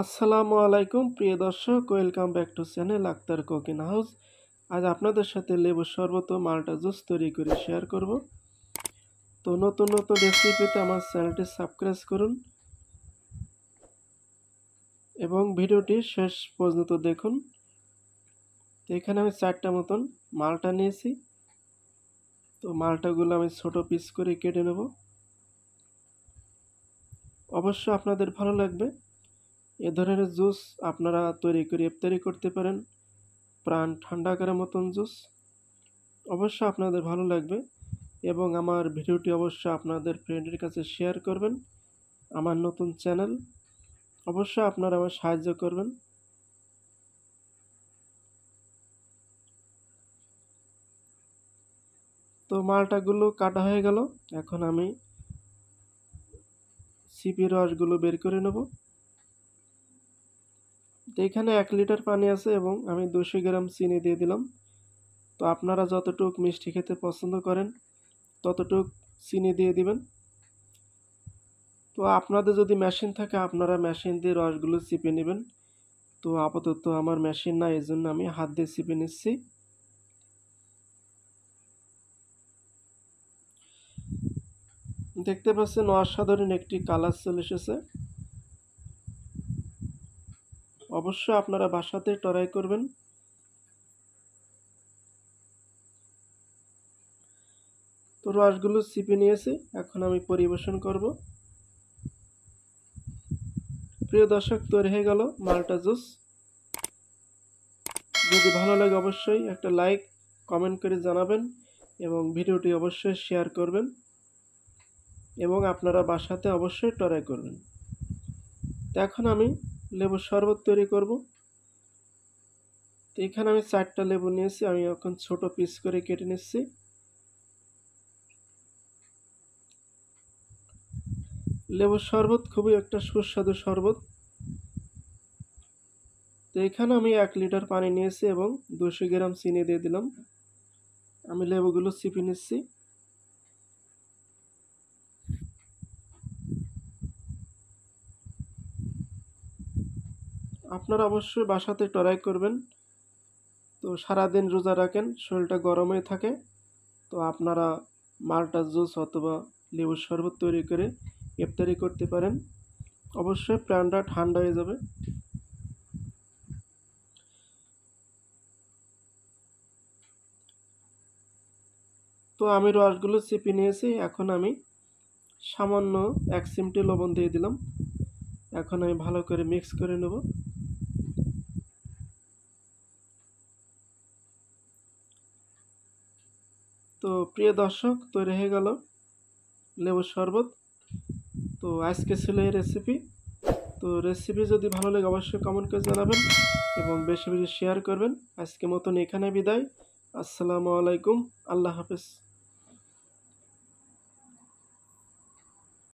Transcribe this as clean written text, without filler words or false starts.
আসসালামু আলাইকুম প্রিয় দর্শক, welcome back to channel Akhtar cooking house. আজ আপনাদের সাথে লেবুর শরবত ও মাল্টা জুস তৈরি করে শেয়ার করব। তো নতুন নতুন রেসিপি পেতে আমার চ্যানেলটি সাবস্ক্রাইব করুন এবং ভিডিওটি শেষ পর্যন্ত দেখুন। তো এখানে আমি 4টা মতন মাল্টা নিয়েছি। তো মাল্টাগুলো আমি ছোট পিস করে কেটে নেব। অবশ্য আপনাদের ভালো লাগবে এ ধরনের জুস আপনারা তৈরি করে ইফতারি করতে পারেন। প্রাণ ঠান্ডা করার মতন জুস অবশ্য আপনাদের ভালো লাগবে এবং আমার ভিডিওটি অবশ্যই আপনাদের ফ্রেন্ডের কাছে শেয়ার করবেন। আমার নতুন চ্যানেল, অবশ্যই আপনারা আমার সাহায্য করবেন। তো মালটাগুলো কাটা হয়ে গেল, এখন আমি সিপি রসগুলো বের করে নেব। তো এখানে 1 লিটার পানি আছে এবং আমি 200 গ্রাম চিনি দিয়ে দিলাম। তো আপনারা যতটুক মিষ্টি খেতে পছন্দ করেন ততটুক চিনি দিয়ে দিবেন। তো আপনাদের যদি মেশিন থাকে আপনারা মেশিন দিয়ে রসগুলো চিপে নেবেন। তো আপাতত আমার মেশিন নাই, এই জন্য আমি হাত দিয়ে চিপে নিচ্ছি। দেখতে পাচ্ছেন অসাধারণ একটি কালার চলে এসেছে। অবশ্যই আপনারা বাসাতে ট্রাই করবেন। তো রসগুলো চিপে নিয়েছি, এখন আমি পরিবেশন করব। প্রিয় দর্শক, তৈরি হয়ে গেল মাল্টা জুস। যদি ভালো লাগে অবশ্যই একটা লাইক কমেন্ট করে জানাবেন এবং ভিডিওটি অবশ্যই শেয়ার করবেন এবং আপনারা বাসাতে অবশ্যই ট্রাই করবেন। তো এখন আমি লেবুর শরবত তৈরি করব। তো এখানে আমি 4টা লেবু নিয়েছি, আমি এখন ছোট পিস করে কেটে নিচ্ছি। লেবুর শরবত খুবই একটা সুস্বাদু শরবত। তো এখানে আমি 1 লিটার পানি নিয়েছি এবং 200 গ্রাম চিনি দিয়ে দিলাম। আমি লেবুগুলো চিপে নিচ্ছি। আপনারা অবশ্যই বাসাতে ট্রাই করবেন। তো সারাদিন রোজা রাখেন, শরীরটা গরম হয়ে থাকে, তো আপনারা মাল্টা জুস অথবা লেবুর শরবত তৈরি করে ইফতারি করতে পারেন। অবশ্যই প্রাণটা ঠান্ডা হয়ে যাবে। তো আমি রসগুলো চিপে নিয়েছি, এখন আমি সামান্য 1 চিমটি লবণ দিয়ে দিলাম। এখন আমি ভালো করে মিক্স করে নেব। তো প্রিয় দর্শক, তৈরি হয়ে গেল লেবুর শরবত। তো আজকে ছিল এই রেসিপি। তো রেসিপি যদি ভালো লাগে অবশ্যই কমেন্ট করে জানাবেন এবং বেশি বেশি শেয়ার করবেন। আজকে মতন এখানে বিদায়। আসসালামু আলাইকুম, আল্লাহ হাফেজ।